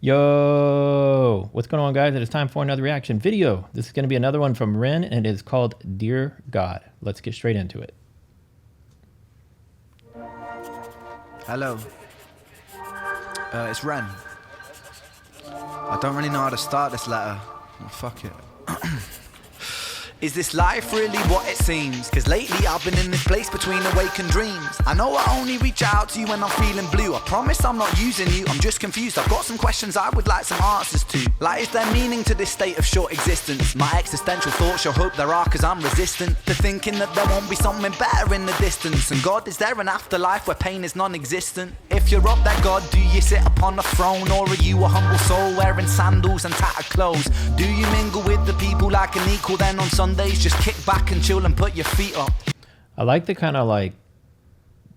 Yo, what's going on, guys? It is time for another reaction video. This is going to be another one from Ren, and it is called Dear God. Let's get straight into it. Hello. It's Ren. I don't really know how to start this letter. Oh, fuck it. Is this life really what it seems? Cause lately I've been in this place between awake and dreams. I know I only reach out to you when I'm feeling blue. I promise I'm not using you, I'm just confused. I've got some questions I would like some answers to. Like, is there meaning to this state of short existence? My existential thoughts show hope there are, cause I'm resistant to thinking that there won't be something better in the distance. And God, is there an afterlife where pain is non-existent? If you're up there, God, do you sit upon a throne? Or are you a humble soul wearing sandals and tattered clothes? Do you mingle with the people like an equal? Then on Sundays just kick back and chill and put your feet up. I like the kind of like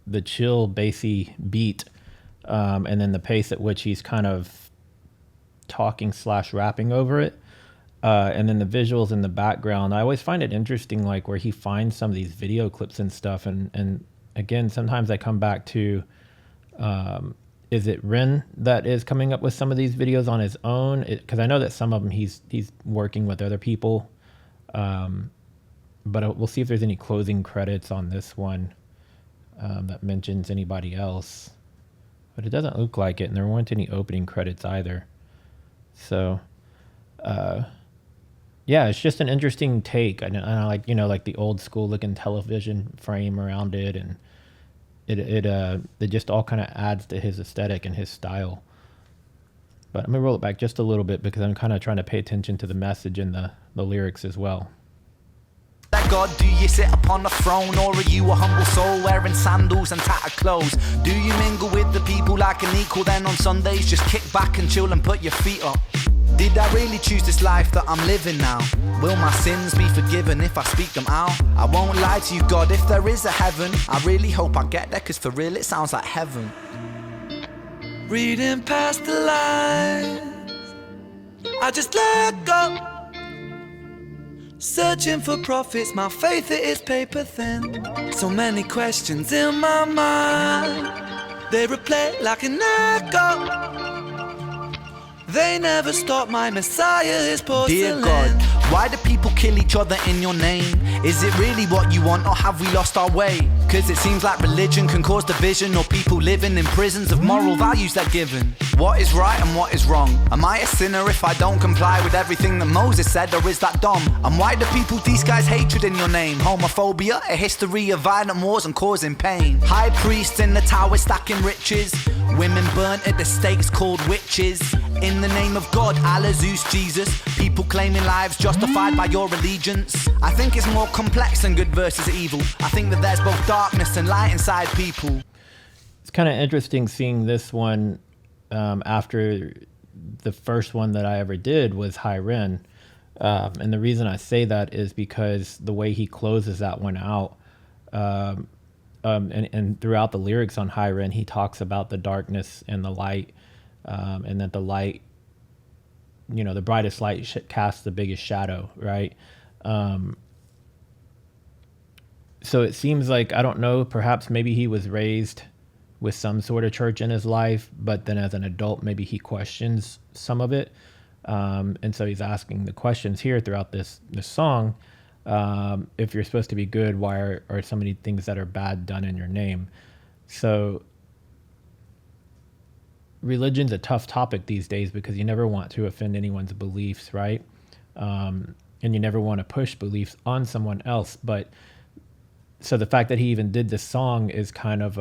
the chill bassy beat, and then the pace at which he's kind of talking / rapping over it, and then the visuals in the background. I always find it interesting, like where he finds some of these video clips and stuff, and again, sometimes I come back to is it Ren that is coming up with some of these videos on his own? Because I know that some of them he's working with other people, but we'll see if there's any closing credits on this one that mentions anybody else, but it doesn't look like it, and there weren't any opening credits either. So yeah, it's just an interesting take. And I like, you know, like the old school looking television frame around it, and it just all kind of adds to his aesthetic and his style. But I'm gonna roll it back just a little bit because I'm kind of trying to pay attention to the message and the lyrics as well. God, do you sit upon a throne? Or are you a humble soul wearing sandals and tattered clothes? Do you mingle with the people like an equal? Then on Sundays just kick back and chill and put your feet up. Did I really choose this life that I'm living now? Will my sins be forgiven if I speak them out? I won't lie to you, God, if there is a heaven, I really hope I get there, cause for real it sounds like heaven. Reading past the lines, I just let go. Searching for profits, my faith it is paper thin. So many questions in my mind, they replay like an echo. They never stop, my Messiah is porcelain. Dear God, why do people kill each other in your name? Is it really what you want, or have we lost our way? Cause it seems like religion can cause division, or people living in prisons of moral values they're given. What is right and what is wrong? Am I a sinner if I don't comply with everything that Moses said, or is that dumb? And why do people disguise hatred in your name? Homophobia, a history of violent wars and causing pain. High priests in the tower stacking riches, women burnt at the stakes called witches. In the name of God, Allah, Zeus, Jesus, people claiming lives justified by your allegiance. I think it's more complex than good versus evil. I think that there's both darkness and light inside people. It's kind of interesting seeing this one after the first one that I ever did was High Ren. And the reason I say that is because the way he closes that one out, and throughout the lyrics on High Ren, he talks about the darkness and the light, and that the light, you know, the brightest light casts the biggest shadow, right? So it seems like, I don't know, perhaps maybe he was raised with some sort of church in his life, but then as an adult, maybe he questions some of it. And so he's asking the questions here throughout this song. If you're supposed to be good, why are so many things that are bad done in your name? So religion's a tough topic these days because you never want to offend anyone's beliefs, right? And you never want to push beliefs on someone else. But so the fact that he even did this song is kind of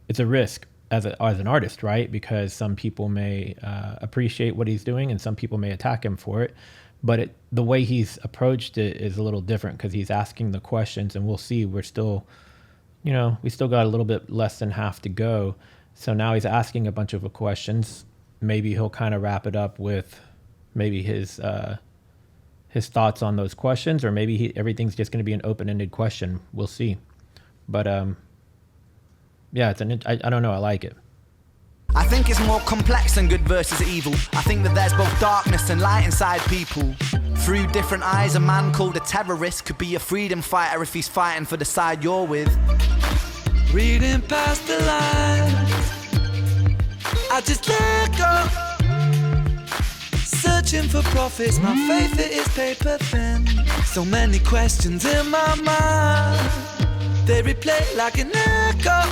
it's a risk as an artist, right? Because some people may appreciate what he's doing and some people may attack him for it. But the way he's approached it is a little different because he's asking the questions, and we'll see, we're still, you know, we still got a little bit less than half to go. So now he's asking a bunch of questions. Maybe he'll kind of wrap it up with maybe his thoughts on those questions, or maybe everything's just going to be an open-ended question. We'll see. But yeah, I don't know. I like it. I think it's more complex than good versus evil. I think that there's both darkness and light inside people. Through different eyes, a man called a terrorist could be a freedom fighter if he's fighting for the side you're with. Reading past the lines, I just let go. Searching for profits, my faith it is paper thin. So many questions in my mind, they replay like an echo.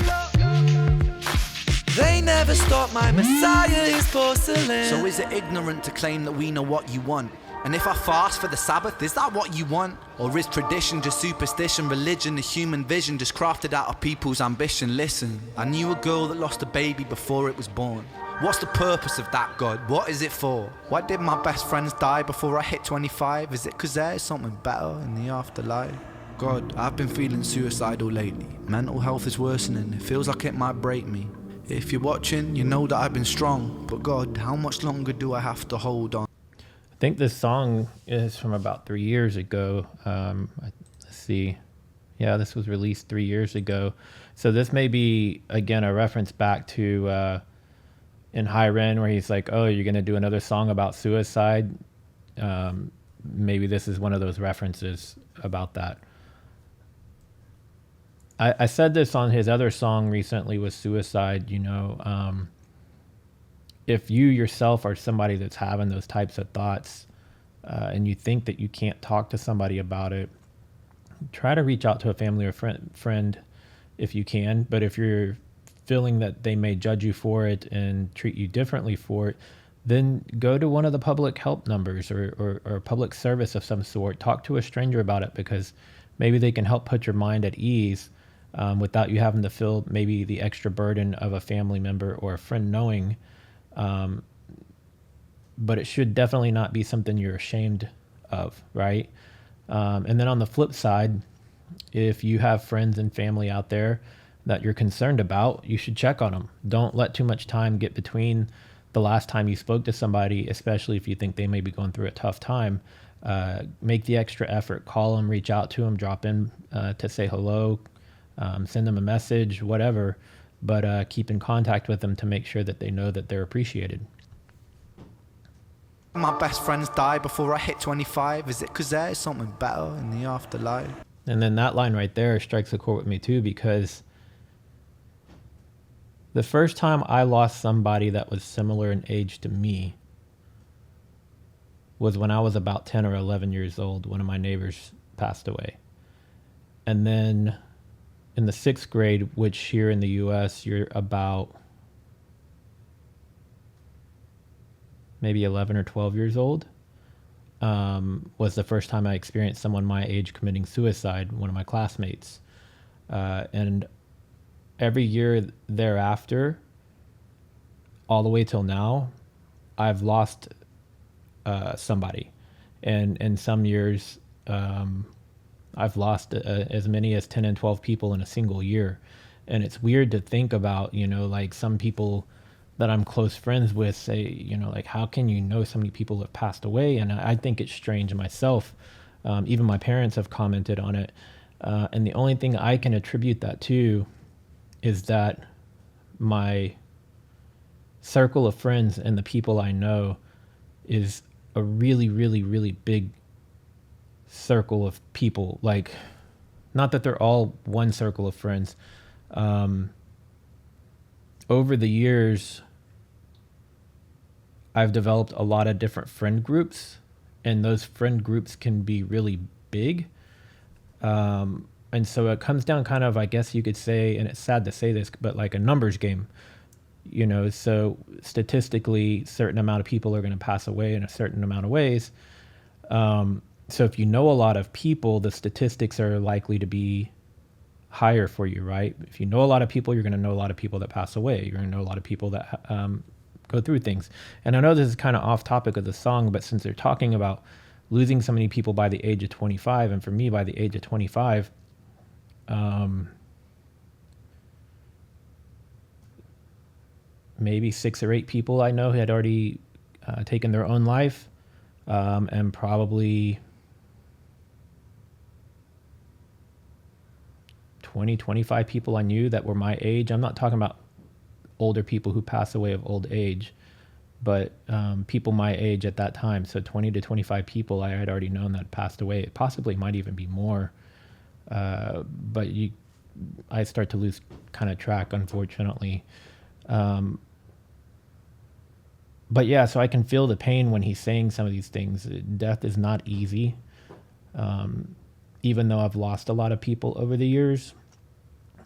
They never stop, my messiah is porcelain. So is it ignorant to claim that we know what you want? And if I fast for the Sabbath, is that what you want? Or is tradition just superstition, religion, a human vision just crafted out of people's ambition? Listen, I knew a girl that lost a baby before it was born. What's the purpose of that, God? What is it for? Why did my best friends die before I hit 25? Is it cause there's something better in the afterlife? God, I've been feeling suicidal lately. Mental health is worsening, it feels like it might break me. If you're watching, you know that I've been strong. But God, how much longer do I have to hold on? I think this song is from about 3 years ago. Let's see. Yeah, this was released 3 years ago. So this may be, again, a reference back to in High Ren where he's like, oh, you're going to do another song about suicide. Maybe this is one of those references about that. I said this on his other song recently with suicide, you know, if you yourself are somebody that's having those types of thoughts and you think that you can't talk to somebody about it, try to reach out to a family or friend if you can. But if you're feeling that they may judge you for it and treat you differently for it, then go to one of the public help numbers or public service of some sort. Talk to a stranger about it, because maybe they can help put your mind at ease without you having to feel maybe the extra burden of a family member or a friend knowing. But it should definitely not be something you're ashamed of, right? And then on the flip side, if you have friends and family out there that you're concerned about, you should check on them. Don't let too much time get between the last time you spoke to somebody, especially if you think they may be going through a tough time. Make the extra effort, call them, reach out to them, drop in to say hello, send them a message, whatever, but keep in contact with them to make sure that they know that they're appreciated. My best friends die before I hit 25. Is it cause there's something better in the afterlife? And then that line right there strikes a chord with me too, because the first time I lost somebody that was similar in age to me was when I was about 10 or 11 years old. One of my neighbors passed away. And then in the 6th grade, which here in the US, you're about maybe 11 or 12 years old, was the first time I experienced someone my age committing suicide, one of my classmates. And every year thereafter, all the way till now, I've lost somebody. And in some years, I've lost as many as 10 and 12 people in a single year. And it's weird to think about, you know, like some people that I'm close friends with say, you know, like, how can you know so many people have passed away? And I think it's strange myself. Even my parents have commented on it. And the only thing I can attribute that to is that my circle of friends and the people I know is a really, really, really big circle of people. Like, not that they're all one circle of friends. Over the years, I've developed a lot of different friend groups, and those friend groups can be really big. And so it comes down kind of, I guess you could say, and it's sad to say this, but like a numbers game, you know, so statistically, certain amount of people are going to pass away in a certain amount of ways. So if you know a lot of people, the statistics are likely to be higher for you, right? If you know a lot of people, you're going to know a lot of people that pass away. You're going to know a lot of people that go through things. And I know this is kind of off topic of the song, but since they're talking about losing so many people by the age of 25, and for me, by the age of 25, maybe 6 or 8 people I know had already taken their own life, and probably 20, 25 people I knew that were my age. I'm not talking about older people who pass away of old age, but people my age at that time. So 20 to 25 people I had already known that passed away. It possibly might even be more. But I start to lose kind of track, unfortunately. but yeah, so I can feel the pain when he's saying some of these things. Death is not easy. Even though I've lost a lot of people over the years,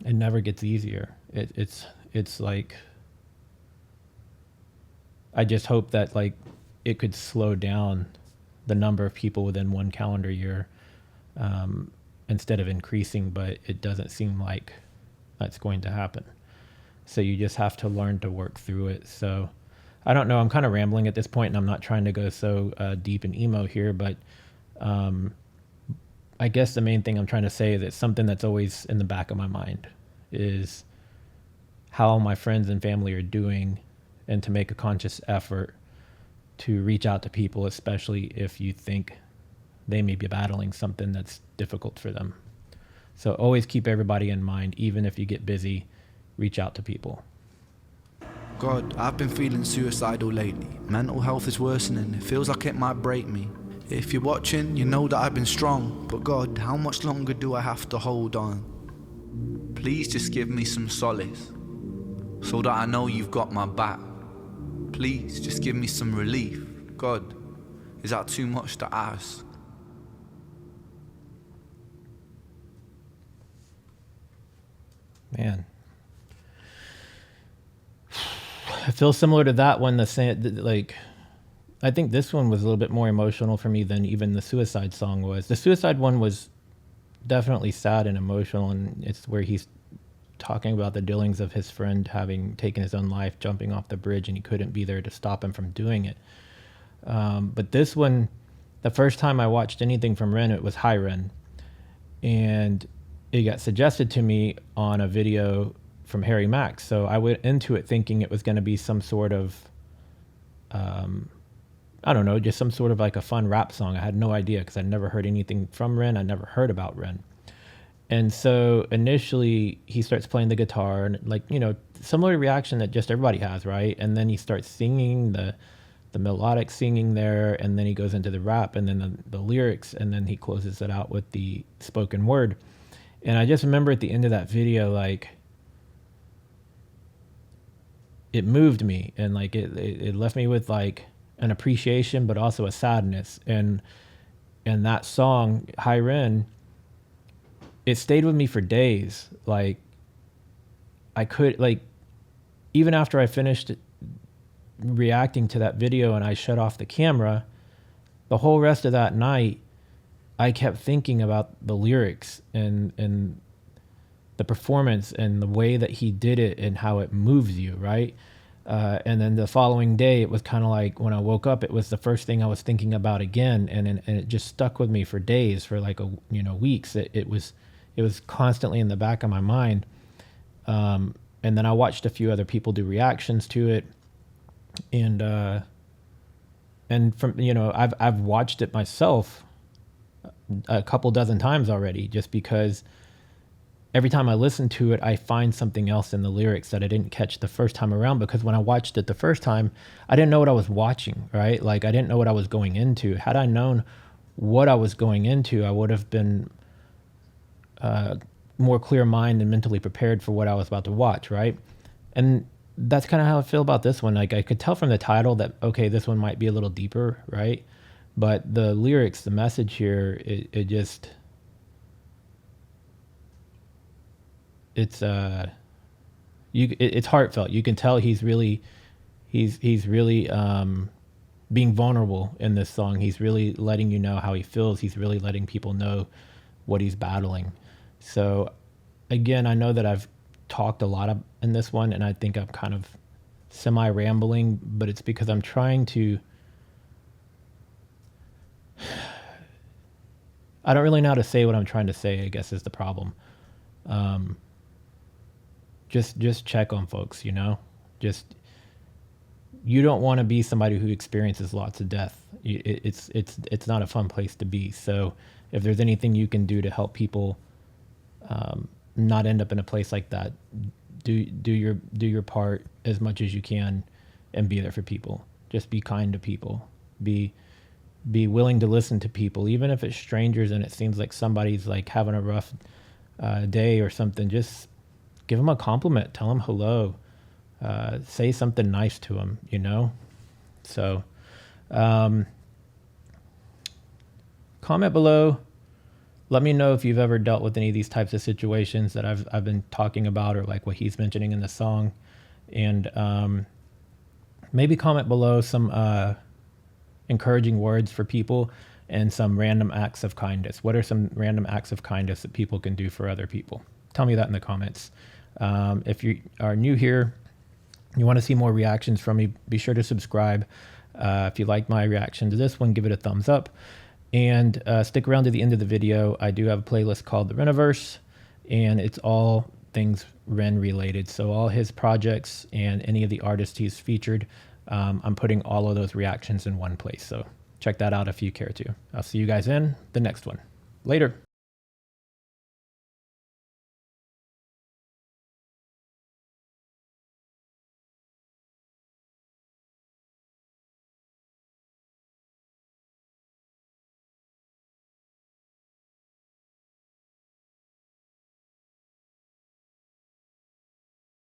it never gets easier. It's like, I just hope that like it could slow down the number of people within one calendar year, instead of increasing, but it doesn't seem like that's going to happen. So you just have to learn to work through it. So I don't know. I'm kind of rambling at this point, and I'm not trying to go so deep in emo here, but I guess the main thing I'm trying to say is it's something that's always in the back of my mind is how my friends and family are doing, and to make a conscious effort to reach out to people, especially if you think they may be battling something that's difficult for them. So always keep everybody in mind, even if you get busy, reach out to people. God, I've been feeling suicidal lately. Mental health is worsening, it feels like it might break me. If you're watching, you know that I've been strong, but God, how much longer do I have to hold on? Please just give me some solace, so that I know you've got my back. Please just give me some relief. God, is that too much to ask? Man, I feel similar to that one. Like, I think this one was a little bit more emotional for me than even the suicide song was. The suicide one was definitely sad and emotional, and it's where he's talking about the dealings of his friend having taken his own life, jumping off the bridge, and he couldn't be there to stop him from doing it. But this one, the first time I watched anything from Ren, it was Hi Ren, and it got suggested to me on a video from Harry Max. So I went into it thinking it was going to be some sort of, I don't know, just some sort of like a fun rap song. I had no idea because I'd never heard anything from Ren. I never heard about Ren. And so initially he starts playing the guitar and like, you know, similar reaction that just everybody has, right? And then he starts singing the melodic singing there, and then he goes into the rap and then the lyrics, and then he closes it out with the spoken word. And I just remember at the end of that video, like, it moved me, and like it left me with like an appreciation, but also a sadness. And that song, Hi Ren, it stayed with me for days. Like, I could, like, even after I finished reacting to that video and I shut off the camera, the whole rest of that night, I kept thinking about the lyrics and the performance and the way that he did it and how it moves you, right? And then the following day, it was kind of like when I woke up, it was the first thing I was thinking about again, and it just stuck with me for days, for like weeks. It was constantly in the back of my mind. And then I watched a few other people do reactions to it, and from I've watched it myself a couple dozen times already, just because every time I listen to it, I find something else in the lyrics that I didn't catch the first time around, because when I watched it the first time, I didn't know what I was watching, right? Like, I didn't know what I was going into. Had I known what I was going into, I would have been more clear mind and mentally prepared for what I was about to watch, right? And that's kind of how I feel about this one. Like, I could tell from the title that, okay, this one might be a little deeper, right? But the lyrics, the message here, it's heartfelt. You can tell he's really being vulnerable in this song. He's really letting you know how he feels. He's really letting people know what he's battling. So again, I know that I've talked a lot in this one, and I think I'm kind of semi-rambling, but it's because I'm trying to, I don't really know how to say what I'm trying to say, I guess, is the problem. Just check on folks, you don't want to be somebody who experiences lots of death. It's not a fun place to be. So if there's anything you can do to help people not end up in a place like that, do your part as much as you can, and be there for people. Just be kind to people. Be willing to listen to people, even if it's strangers and it seems like somebody's like having a rough day or something. Just give them a compliment, tell them hello, say something nice to them, So comment below. Let me know if you've ever dealt with any of these types of situations that I've been talking about, or like what he's mentioning in the song. And maybe comment below some encouraging words for people and some random acts of kindness. What are some random acts of kindness that people can do for other people? Tell me that in the comments. If you are new here, you want to see more reactions from me, be sure to subscribe. If you like my reaction to this one, give it a thumbs up. And stick around to the end of the video. I do have a playlist called The Reniverse, and it's all things Ren related. So all his projects and any of the artists he's featured, I'm putting all of those reactions in one place. So check that out if you care to. I'll see you guys in the next one. Later.